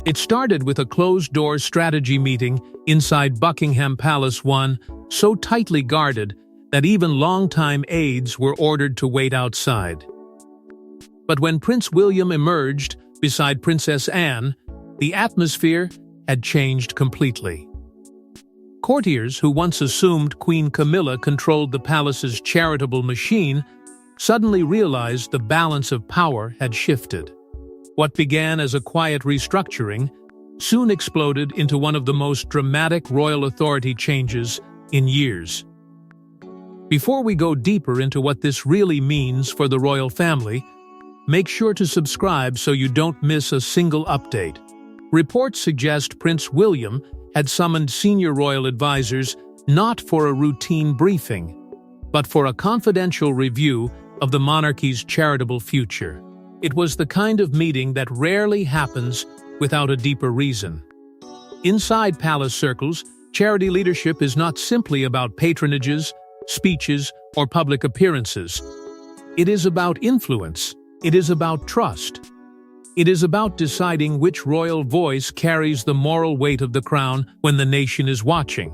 It started with a closed-door strategy meeting inside Buckingham Palace, one so tightly guarded that even longtime aides were ordered to wait outside. But when Prince William emerged beside Princess Anne, the atmosphere had changed completely. Courtiers, who once assumed Queen Camilla controlled the palace's charitable machine, suddenly realized the balance of power had shifted. What began as a quiet restructuring soon exploded into one of the most dramatic royal authority changes in years. Before we go deeper into what this really means for the royal family, make sure to subscribe so you don't miss a single update. Reports suggest Prince William had summoned senior royal advisors not for a routine briefing, but for a confidential review of the monarchy's charitable future. It was the kind of meeting that rarely happens without a deeper reason. Inside palace circles, charity leadership is not simply about patronages, speeches, or public appearances. It is about influence. It is about trust. It is about deciding which royal voice carries the moral weight of the crown when the nation is watching.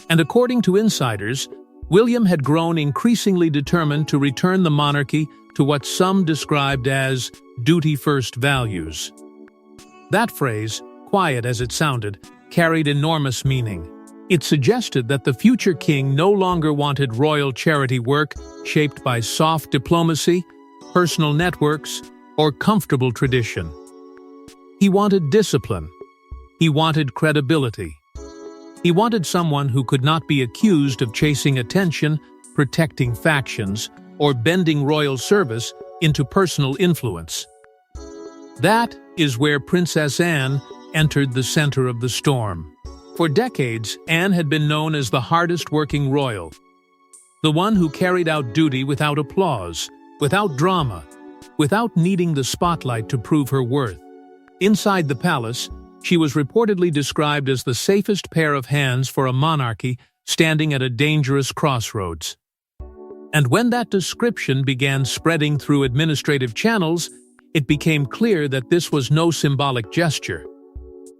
And according to insiders, William had grown increasingly determined to return the monarchy to what some described as duty-first values. That phrase, quiet as it sounded, carried enormous meaning. It suggested that the future king no longer wanted royal charity work shaped by soft diplomacy, personal networks, or comfortable tradition. He wanted discipline. He wanted credibility. He wanted someone who could not be accused of chasing attention, protecting factions, or bending royal service into personal influence. That is where Princess Anne entered the center of the storm. For decades, Anne had been known as the hardest-working royal, the one who carried out duty without applause, without drama, without needing the spotlight to prove her worth. Inside the palace, she was reportedly described as the safest pair of hands for a monarchy standing at a dangerous crossroads. And when that description began spreading through administrative channels, it became clear that this was no symbolic gesture.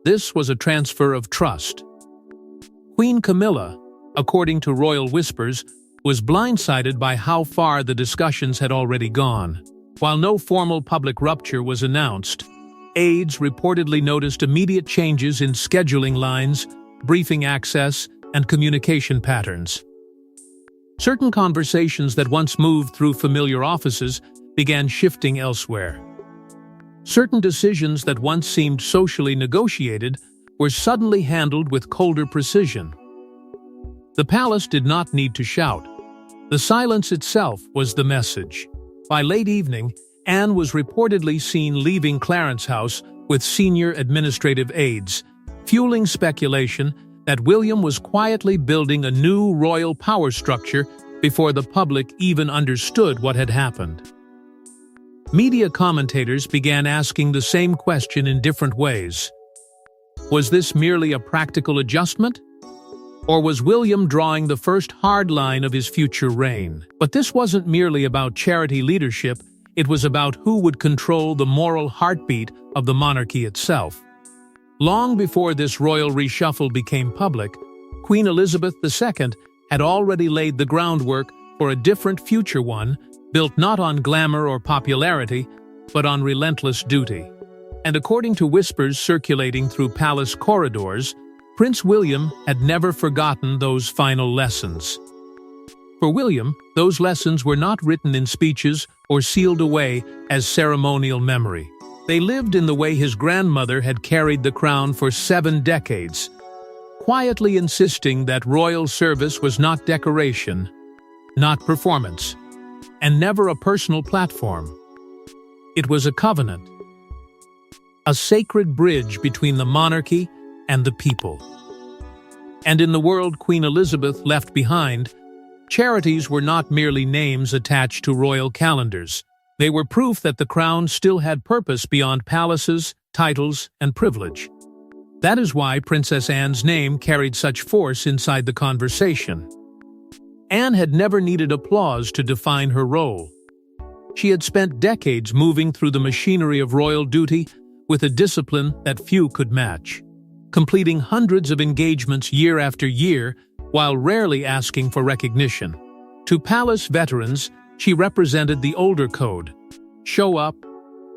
This was a transfer of trust. Queen Camilla, according to royal whispers, was blindsided by how far the discussions had already gone. While no formal public rupture was announced, aides reportedly noticed immediate changes in scheduling lines, briefing access, and communication patterns. Certain conversations that once moved through familiar offices began shifting elsewhere. Certain decisions that once seemed socially negotiated were suddenly handled with colder precision. The palace did not need to shout. The silence itself was the message. By late evening, Anne was reportedly seen leaving Clarence House with senior administrative aides, fueling speculation that William was quietly building a new royal power structure before the public even understood what had happened. Media commentators began asking the same question in different ways. Was this merely a practical adjustment? Or was William drawing the first hard line of his future reign? But this wasn't merely about charity leadership, it was about who would control the moral heartbeat of the monarchy itself. Long before this royal reshuffle became public, Queen Elizabeth II had already laid the groundwork for a different future, one built not on glamour or popularity, but on relentless duty. And according to whispers circulating through palace corridors, Prince William had never forgotten those final lessons. For William, those lessons were not written in speeches or sealed away as ceremonial memory. They lived in the way his grandmother had carried the crown for 7 decades, quietly insisting that royal service was not decoration, not performance, and never a personal platform. It was a covenant, a sacred bridge between the monarchy and the people. And in the world Queen Elizabeth left behind, charities were not merely names attached to royal calendars. They were proof that the crown still had purpose beyond palaces, titles, and privilege. That is why Princess Anne's name carried such force inside the conversation. Anne had never needed applause to define her role. She had spent decades moving through the machinery of royal duty with a discipline that few could match, completing hundreds of engagements year after year while rarely asking for recognition. To palace veterans, she represented the older code: show up,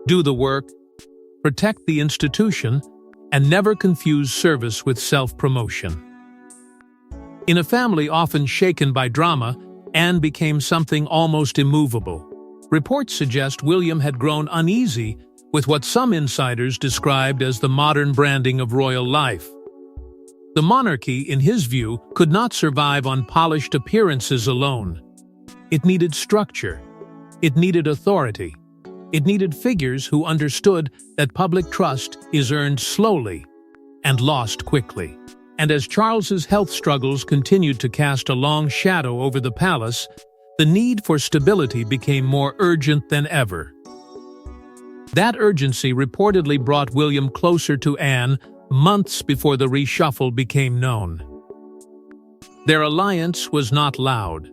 do the work, protect the institution, and never confuse service with self-promotion. In a family often shaken by drama, Anne became something almost immovable. Reports suggest William had grown uneasy with what some insiders described as the modern branding of royal life. The monarchy, in his view, could not survive on polished appearances alone. It needed structure. It needed authority. It needed figures who understood that public trust is earned slowly and lost quickly. And as Charles's health struggles continued to cast a long shadow over the palace, the need for stability became more urgent than ever. That urgency reportedly brought William closer to Anne months before the reshuffle became known. Their alliance was not loud.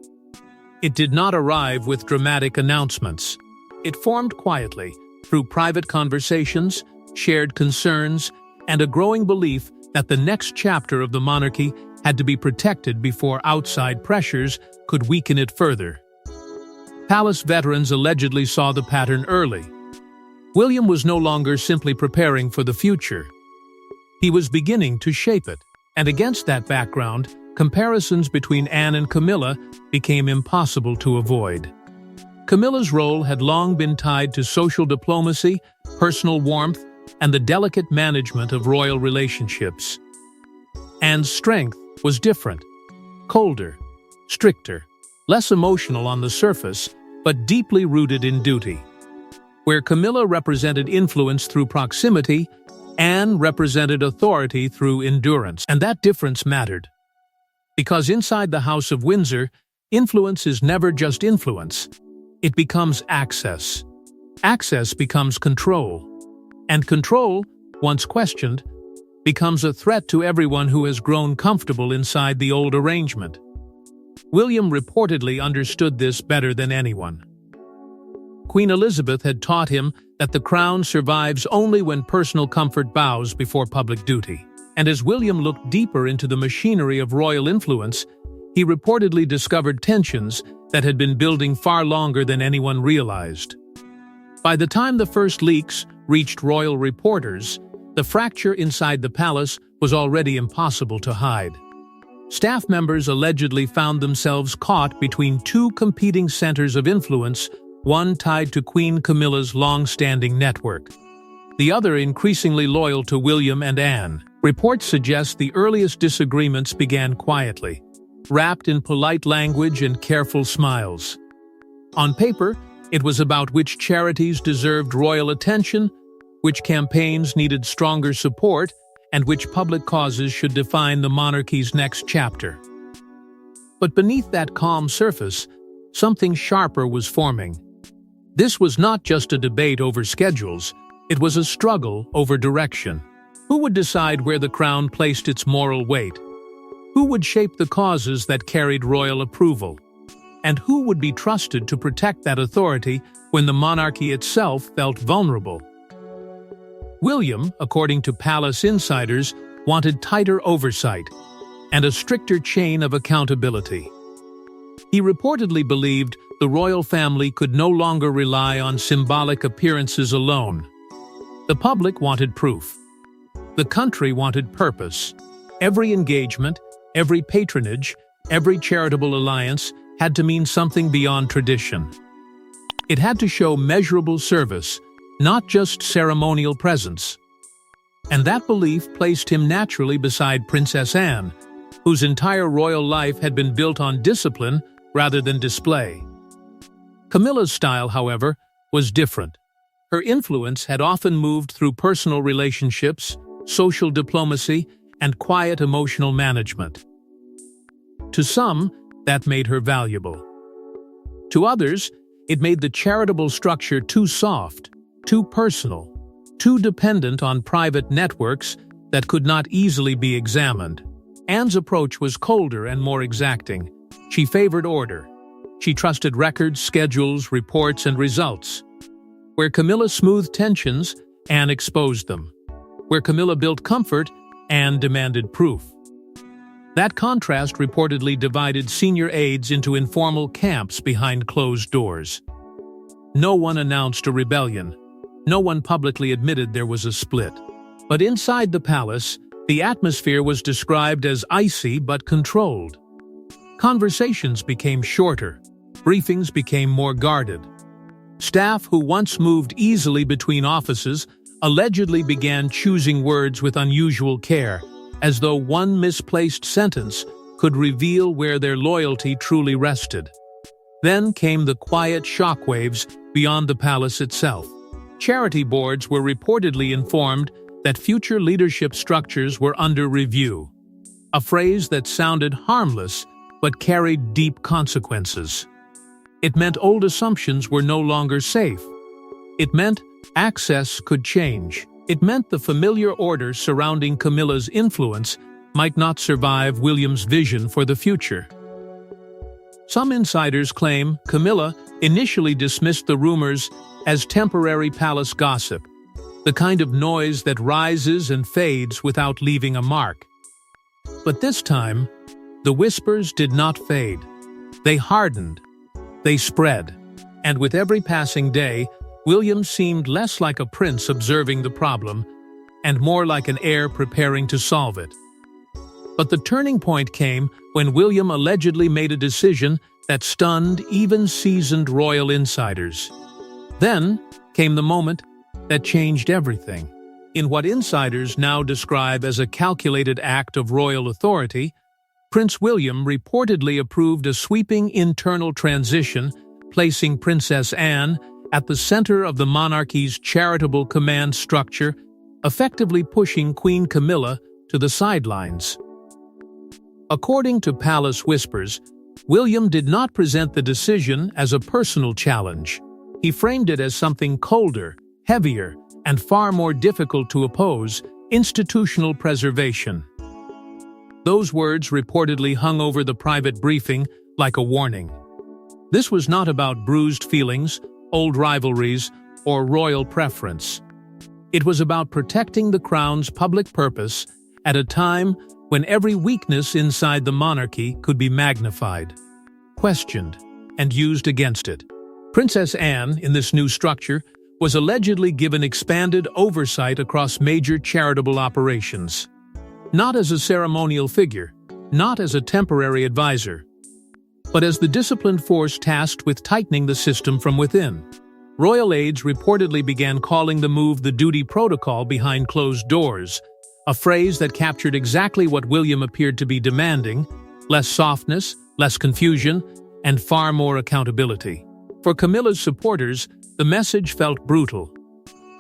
It did not arrive with dramatic announcements. It formed quietly, through private conversations, shared concerns, and a growing belief that the next chapter of the monarchy had to be protected before outside pressures could weaken it further. Palace veterans allegedly saw the pattern early. William was no longer simply preparing for the future. He was beginning to shape it, and against that background, comparisons between Anne and Camilla became impossible to avoid. Camilla's role had long been tied to social diplomacy, personal warmth, and the delicate management of royal relationships. Anne's strength was different: colder, stricter, less emotional on the surface, but deeply rooted in duty. Where Camilla represented influence through proximity, Anne represented authority through endurance, and that difference mattered. Because inside the House of Windsor, influence is never just influence. It becomes access. Access becomes control. And control, once questioned, becomes a threat to everyone who has grown comfortable inside the old arrangement. William reportedly understood this better than anyone. Queen Elizabeth had taught him that the crown survives only when personal comfort bows before public duty. And as William looked deeper into the machinery of royal influence, he reportedly discovered tensions that had been building far longer than anyone realized. By the time the first leaks reached royal reporters, the fracture inside the palace was already impossible to hide. Staff members allegedly found themselves caught between two competing centers of influence, one tied to Queen Camilla's long-standing network, the other increasingly loyal to William and Anne. Reports suggest the earliest disagreements began quietly, wrapped in polite language and careful smiles. On paper, it was about which charities deserved royal attention, which campaigns needed stronger support, and which public causes should define the monarchy's next chapter. But beneath that calm surface, something sharper was forming. This was not just a debate over schedules, it was a struggle over direction. Who would decide where the crown placed its moral weight? Who would shape the causes that carried royal approval? And who would be trusted to protect that authority when the monarchy itself felt vulnerable? William, according to palace insiders, wanted tighter oversight and a stricter chain of accountability. He reportedly believed the royal family could no longer rely on symbolic appearances alone. The public wanted proof. The country wanted purpose. Every engagement, every patronage, every charitable alliance had to mean something beyond tradition. It had to show measurable service, not just ceremonial presence. And that belief placed him naturally beside Princess Anne, whose entire royal life had been built on discipline rather than display. Camilla's style, however, was different. Her influence had often moved through personal relationships, social diplomacy, and quiet emotional management. To some, that made her valuable. To others, it made the charitable structure too soft, too personal, too dependent on private networks that could not easily be examined. Anne's approach was colder and more exacting. She favored order. She trusted records, schedules, reports, and results. Where Camilla smoothed tensions, Anne exposed them. Where Camilla built comfort, Anne demanded proof. That contrast reportedly divided senior aides into informal camps behind closed doors. No one announced a rebellion. No one publicly admitted there was a split. But inside the palace, the atmosphere was described as icy but controlled. Conversations became shorter. Briefings became more guarded. Staff who once moved easily between offices allegedly began choosing words with unusual care, as though one misplaced sentence could reveal where their loyalty truly rested. Then came the quiet shockwaves beyond the palace itself. Charity boards were reportedly informed that future leadership structures were under review, a phrase that sounded harmless but carried deep consequences. It meant old assumptions were no longer safe. It meant access could change. It meant the familiar order surrounding Camilla's influence might not survive William's vision for the future. Some insiders claim Camilla initially dismissed the rumors as temporary palace gossip, the kind of noise that rises and fades without leaving a mark. But this time, the whispers did not fade. They hardened. They spread. And with every passing day, William seemed less like a prince observing the problem and more like an heir preparing to solve it. But the turning point came when William allegedly made a decision that stunned even seasoned royal insiders. Then came the moment that changed everything. In what insiders now describe as a calculated act of royal authority, Prince William reportedly approved a sweeping internal transition, placing Princess Anne at the center of the monarchy's charitable command structure, effectively pushing Queen Camilla to the sidelines. According to palace whispers, William did not present the decision as a personal challenge. He framed it as something colder, heavier, and far more difficult to oppose: institutional preservation. Those words reportedly hung over the private briefing like a warning. This was not about bruised feelings, old rivalries, or royal preference. It was about protecting the crown's public purpose at a time when every weakness inside the monarchy could be magnified, questioned, and used against it. Princess Anne, in this new structure, was allegedly given expanded oversight across major charitable operations. Not as a ceremonial figure, not as a temporary advisor, but as the disciplined force tasked with tightening the system from within. Royal aides reportedly began calling the move the duty protocol behind closed doors, a phrase that captured exactly what William appeared to be demanding: less softness, less confusion, and far more accountability. For Camilla's supporters, the message felt brutal.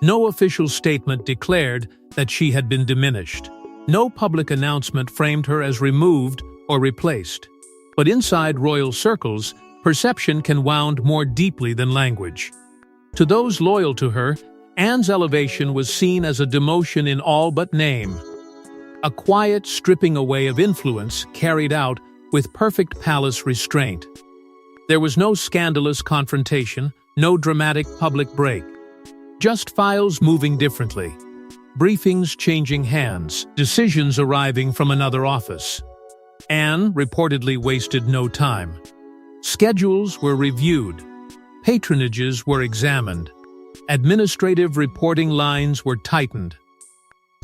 No official statement declared that she had been diminished. No public announcement framed her as removed or replaced. But inside royal circles, perception can wound more deeply than language. To those loyal to her, Anne's elevation was seen as a demotion in all but name. A quiet stripping away of influence carried out with perfect palace restraint. There was no scandalous confrontation, no dramatic public break. Just files moving differently. Briefings changing hands, decisions arriving from another office. Anne reportedly wasted no time. Schedules were reviewed. Patronages were examined. Administrative reporting lines were tightened.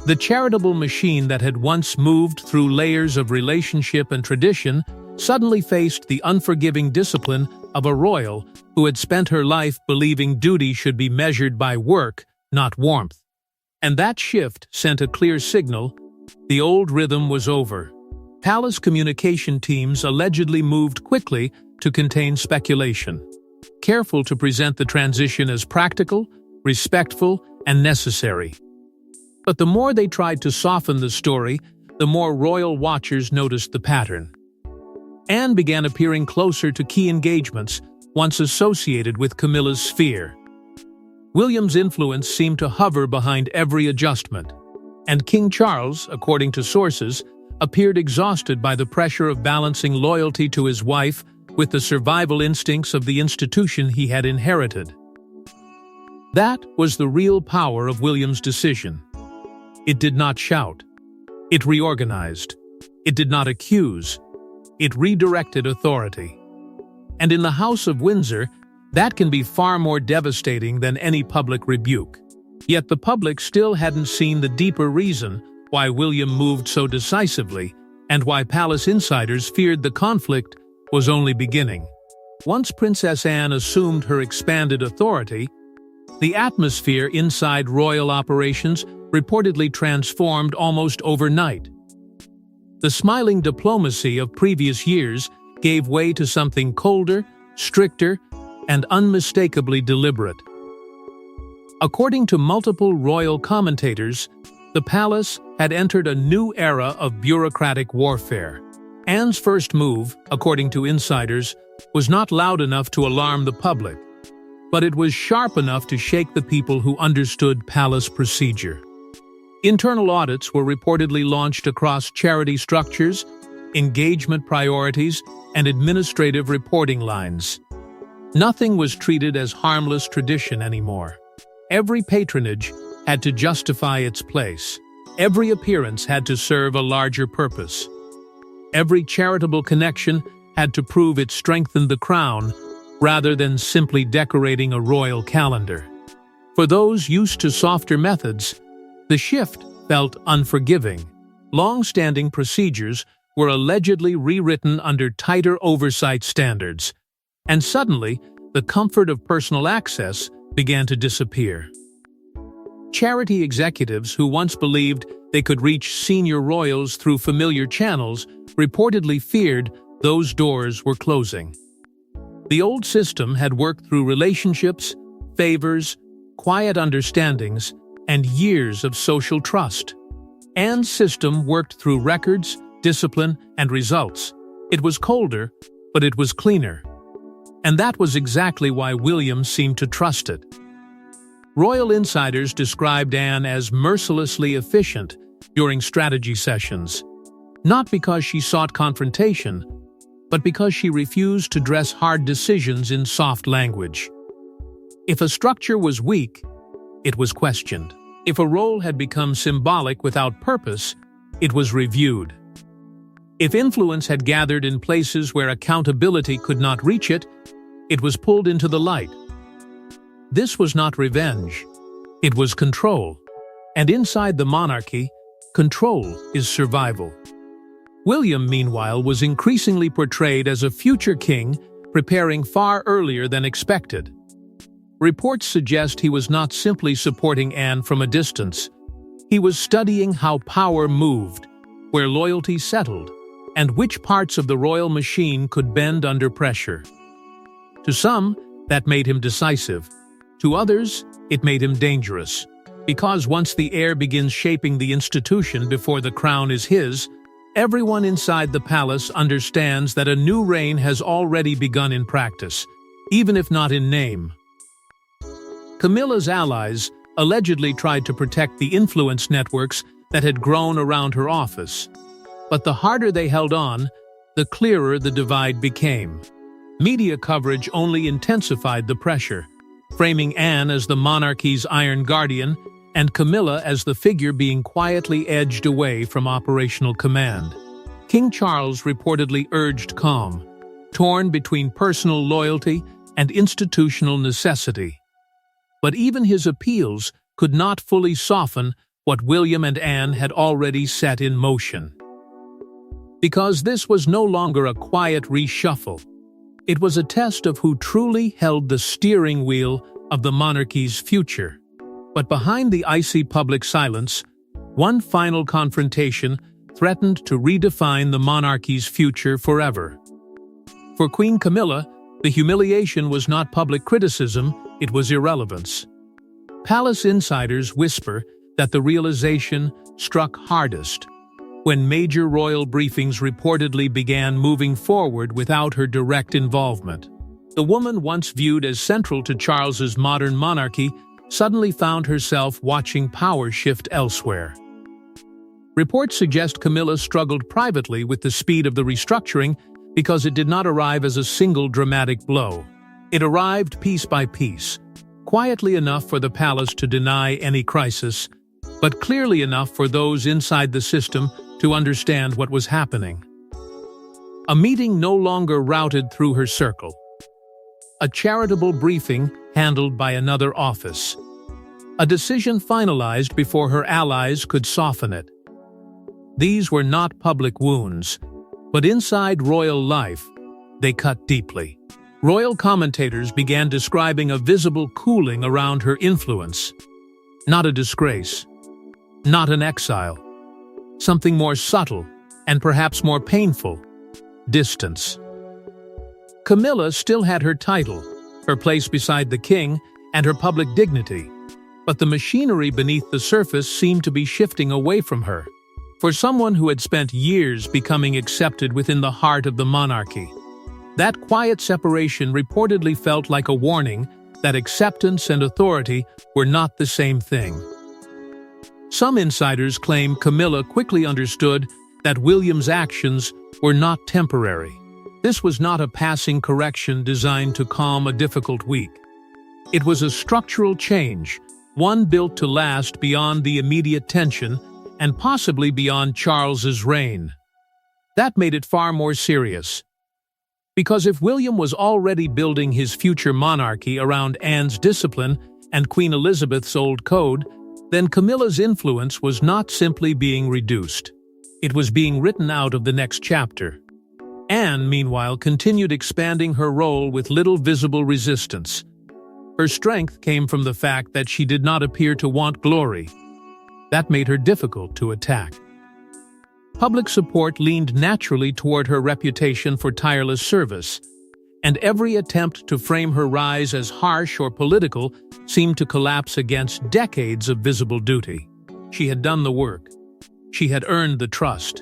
The charitable machine that had once moved through layers of relationship and tradition suddenly faced the unforgiving discipline of a royal who had spent her life believing duty should be measured by work, not warmth. And that shift sent a clear signal: the old rhythm was over. Palace communication teams allegedly moved quickly to contain speculation, careful to present the transition as practical, respectful, and necessary. But the more they tried to soften the story, the more royal watchers noticed the pattern. Anne began appearing closer to key engagements once associated with Camilla's sphere. William's influence seemed to hover behind every adjustment, and King Charles, according to sources, appeared exhausted by the pressure of balancing loyalty to his wife with the survival instincts of the institution he had inherited. That was the real power of William's decision. It did not shout. It reorganized. It did not accuse. It redirected authority. And in the House of Windsor, that can be far more devastating than any public rebuke. Yet the public still hadn't seen the deeper reason why William moved so decisively, and why palace insiders feared the conflict was only beginning. Once Princess Anne assumed her expanded authority, the atmosphere inside royal operations reportedly transformed almost overnight. The smiling diplomacy of previous years gave way to something colder, stricter, and unmistakably deliberate. According to multiple royal commentators, the palace had entered a new era of bureaucratic warfare. Anne's first move, according to insiders, was not loud enough to alarm the public, but it was sharp enough to shake the people who understood palace procedure. Internal audits were reportedly launched across charity structures, engagement priorities, and administrative reporting lines. Nothing was treated as harmless tradition anymore. Every patronage had to justify its place. Every appearance had to serve a larger purpose. Every charitable connection had to prove it strengthened the crown, rather than simply decorating a royal calendar. For those used to softer methods, the shift felt unforgiving. Long-standing procedures were allegedly rewritten under tighter oversight standards, and suddenly the comfort of personal access began to disappear. Charity executives who once believed they could reach senior royals through familiar channels reportedly feared those doors were closing. The old system had worked through relationships, favors, quiet understandings, and years of social trust. Anne's system worked through records, discipline, and results. It was colder, but it was cleaner. And that was exactly why William seemed to trust it. Royal insiders described Anne as mercilessly efficient during strategy sessions, not because she sought confrontation, but because she refused to dress hard decisions in soft language. If a structure was weak, it was questioned. If a role had become symbolic without purpose, it was reviewed. If influence had gathered in places where accountability could not reach it, it was pulled into the light. This was not revenge. It was control. And inside the monarchy, control is survival. William, meanwhile, was increasingly portrayed as a future king, preparing far earlier than expected. Reports suggest he was not simply supporting Anne from a distance. He was studying how power moved, where loyalty settled, and which parts of the royal machine could bend under pressure. To some, that made him decisive. To others, it made him dangerous. Because once the heir begins shaping the institution before the crown is his, everyone inside the palace understands that a new reign has already begun in practice, even if not in name. Camilla's allies allegedly tried to protect the influence networks that had grown around her office. But the harder they held on, the clearer the divide became. Media coverage only intensified the pressure, framing Anne as the monarchy's iron guardian and Camilla as the figure being quietly edged away from operational command. King Charles reportedly urged calm, torn between personal loyalty and institutional necessity. But even his appeals could not fully soften what William and Anne had already set in motion. Because this was no longer a quiet reshuffle. It was a test of who truly held the steering wheel of the monarchy's future. But behind the icy public silence, one final confrontation threatened to redefine the monarchy's future forever. For Queen Camilla, the humiliation was not public criticism, it was irrelevance. Palace insiders whisper that the realization struck hardest when major royal briefings reportedly began moving forward without her direct involvement. The woman once viewed as central to Charles's modern monarchy suddenly found herself watching power shift elsewhere. Reports suggest Camilla struggled privately with the speed of the restructuring because it did not arrive as a single dramatic blow. It arrived piece by piece, quietly enough for the palace to deny any crisis, but clearly enough for those inside the system to understand what was happening. A meeting no longer routed through her circle. A charitable briefing handled by another office. A decision finalized before her allies could soften it. These were not public wounds, but inside royal life, they cut deeply. Royal commentators began describing a visible cooling around her influence. Not a disgrace, not an exile. Something more subtle, and perhaps more painful: distance. Camilla still had her title, her place beside the king, and her public dignity, but the machinery beneath the surface seemed to be shifting away from her. For someone who had spent years becoming accepted within the heart of the monarchy, that quiet separation reportedly felt like a warning that acceptance and authority were not the same thing. Some insiders claim Camilla quickly understood that William's actions were not temporary. This was not a passing correction designed to calm a difficult week. It was a structural change, one built to last beyond the immediate tension and possibly beyond Charles's reign. That made it far more serious. Because if William was already building his future monarchy around Anne's discipline and Queen Elizabeth's old code, then Camilla's influence was not simply being reduced. It was being written out of the next chapter. Anne, meanwhile, continued expanding her role with little visible resistance. Her strength came from the fact that she did not appear to want glory. That made her difficult to attack. Public support leaned naturally toward her reputation for tireless service, and every attempt to frame her rise as harsh or political seemed to collapse against decades of visible duty. She had done the work. She had earned the trust.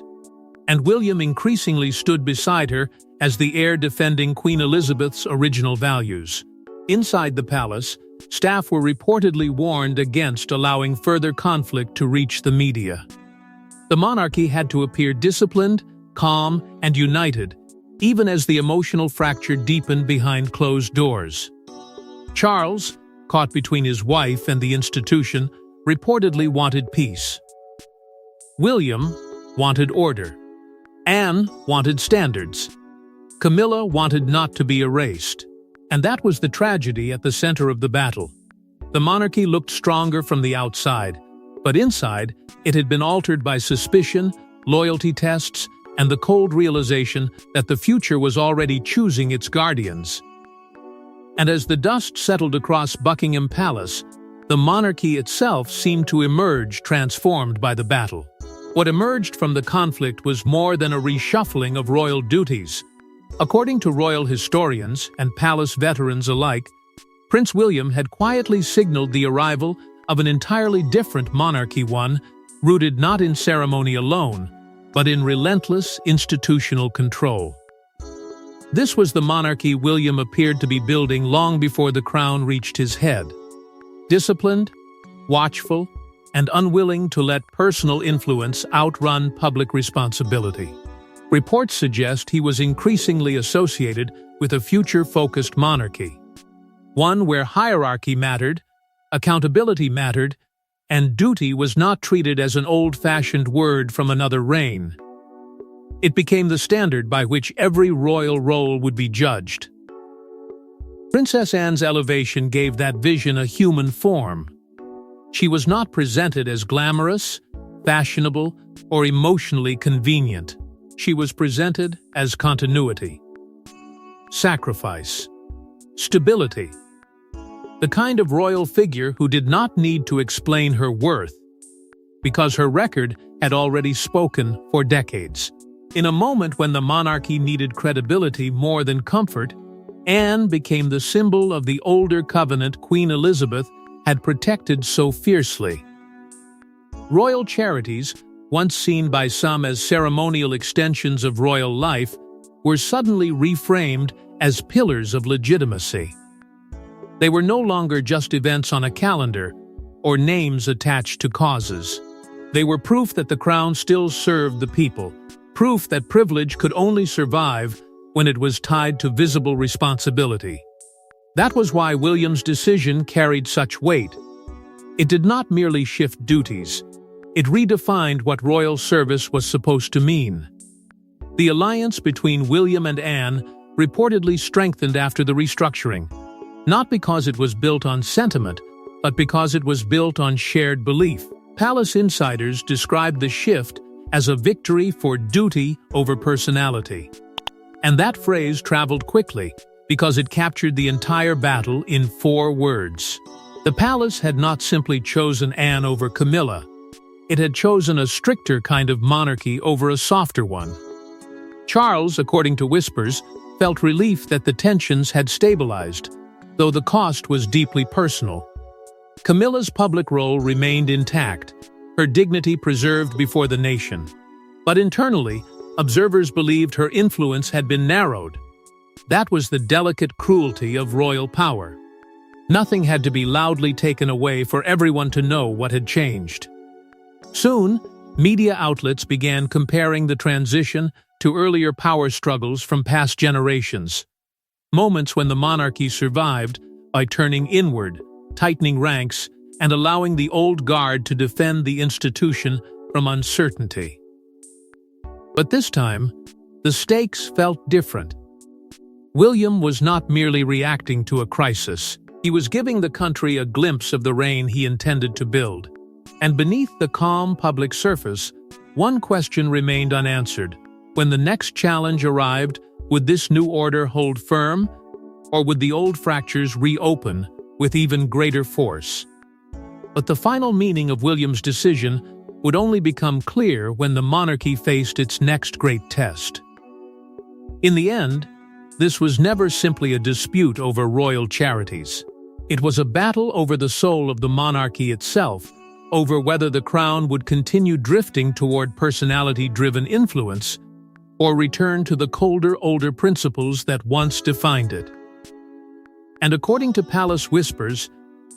And William increasingly stood beside her as the heir defending Queen Elizabeth's original values. Inside the palace, staff were reportedly warned against allowing further conflict to reach the media. The monarchy had to appear disciplined, calm, and united, even as the emotional fracture deepened behind closed doors. Charles, caught between his wife and the institution, reportedly wanted peace. William wanted order. Anne wanted standards. Camilla wanted not to be erased. And that was the tragedy at the center of the battle. The monarchy looked stronger from the outside, but inside, it had been altered by suspicion, loyalty tests, and the cold realization that the future was already choosing its guardians. And as the dust settled across Buckingham Palace, the monarchy itself seemed to emerge transformed by the battle. What emerged from the conflict was more than a reshuffling of royal duties. According to royal historians and palace veterans alike, Prince William had quietly signaled the arrival of an entirely different monarchy, one rooted not in ceremony alone, but in relentless institutional control. This was the monarchy William appeared to be building long before the crown reached his head. Disciplined, watchful, and unwilling to let personal influence outrun public responsibility. Reports suggest he was increasingly associated with a future-focused monarchy, one where hierarchy mattered, accountability mattered, and duty was not treated as an old-fashioned word from another reign. It became the standard by which every royal role would be judged. Princess Anne's elevation gave that vision a human form. She was not presented as glamorous, fashionable, or emotionally convenient. She was presented as continuity, sacrifice, stability. The kind of royal figure who did not need to explain her worth, because her record had already spoken for decades. In a moment when the monarchy needed credibility more than comfort, Anne became the symbol of the older covenant Queen Elizabeth had protected so fiercely. Royal charities, once seen by some as ceremonial extensions of royal life, were suddenly reframed as pillars of legitimacy. They were no longer just events on a calendar or names attached to causes. They were proof that the crown still served the people, proof that privilege could only survive when it was tied to visible responsibility. That was why William's decision carried such weight. It did not merely shift duties. It redefined what royal service was supposed to mean. The alliance between William and Anne reportedly strengthened after the restructuring, not because it was built on sentiment, but because it was built on shared belief. Palace insiders described the shift as a victory for duty over personality. And that phrase traveled quickly, because it captured the entire battle in 4 words. The palace had not simply chosen Anne over Camilla. It had chosen a stricter kind of monarchy over a softer one. Charles, according to whispers, felt relief that the tensions had stabilized, though the cost was deeply personal. Camilla's public role remained intact, her dignity preserved before the nation. But internally, observers believed her influence had been narrowed. That was the delicate cruelty of royal power. Nothing had to be loudly taken away for everyone to know what had changed. Soon, media outlets began comparing the transition to earlier power struggles from past generations. Moments when the monarchy survived by turning inward, tightening ranks, and allowing the old guard to defend the institution from uncertainty. But this time, the stakes felt different. William was not merely reacting to a crisis. He was giving the country a glimpse of the reign he intended to build. And beneath the calm public surface, one question remained unanswered. When the next challenge arrived, would this new order hold firm, or would the old fractures reopen with even greater force? But the final meaning of William's decision would only become clear when the monarchy faced its next great test. In the end, this was never simply a dispute over royal charities. It was a battle over the soul of the monarchy itself, over whether the crown would continue drifting toward personality-driven influence or return to the colder, older principles that once defined it. And according to palace whispers,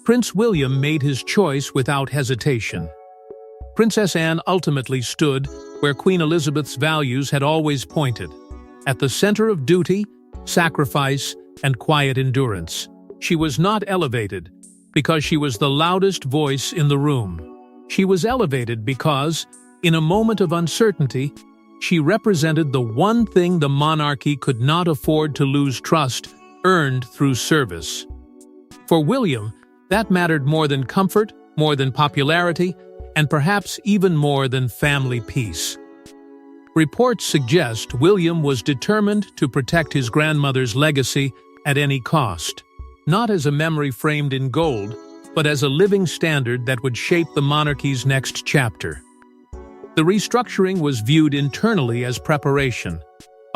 Prince William made his choice without hesitation. Princess Anne ultimately stood where Queen Elizabeth's values had always pointed, at the center of duty, sacrifice, and quiet endurance. She was not elevated because she was the loudest voice in the room. She was elevated because, in a moment of uncertainty, she represented the one thing the monarchy could not afford to lose: trust earned through service. For William, that mattered more than comfort, more than popularity, and perhaps even more than family peace. Reports suggest William was determined to protect his grandmother's legacy at any cost, not as a memory framed in gold, but as a living standard that would shape the monarchy's next chapter. The restructuring was viewed internally as preparation,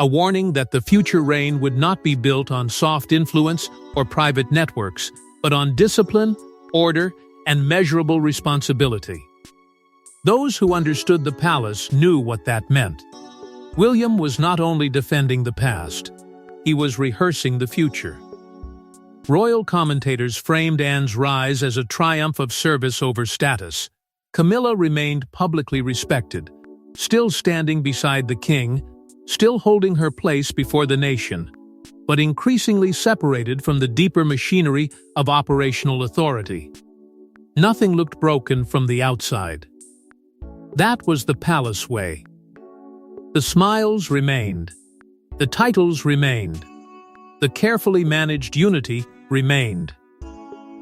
a warning that the future reign would not be built on soft influence or private networks, but on discipline, order, and measurable responsibility. Those who understood the palace knew what that meant. William was not only defending the past, he was rehearsing the future. Royal commentators framed Anne's rise as a triumph of service over status. Camilla remained publicly respected, still standing beside the king, still holding her place before the nation, but increasingly separated from the deeper machinery of operational authority. Nothing looked broken from the outside. That was the palace way. The smiles remained. The titles remained. The carefully managed unity remained.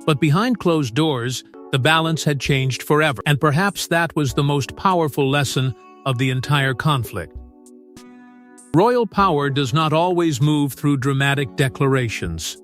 But behind closed doors, the balance had changed forever, and perhaps that was the most powerful lesson of the entire conflict. Royal power does not always move through dramatic declarations.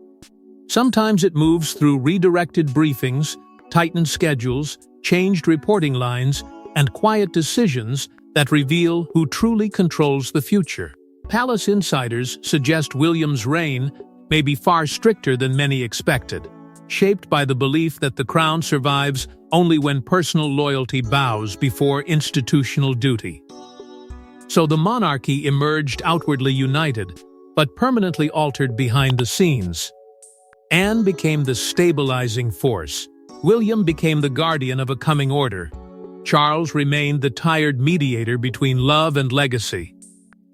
Sometimes it moves through redirected briefings, tightened schedules, changed reporting lines, and quiet decisions that reveal who truly controls the future. Palace insiders suggest William's reign may be far stricter than many expected, shaped by the belief that the crown survives only when personal loyalty bows before institutional duty. So the monarchy emerged outwardly united, but permanently altered behind the scenes. Anne became the stabilizing force. William became the guardian of a coming order. Charles remained the tired mediator between love and legacy.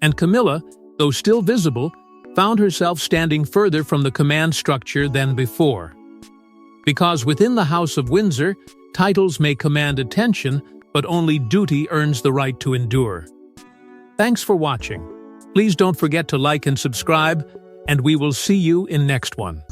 And Camilla, though still visible, found herself standing further from the command structure than before. Because within the House of Windsor, titles may command attention, but only duty earns the right to endure. Thanks for watching. Please don't forget to like and subscribe, and we will see you in next one.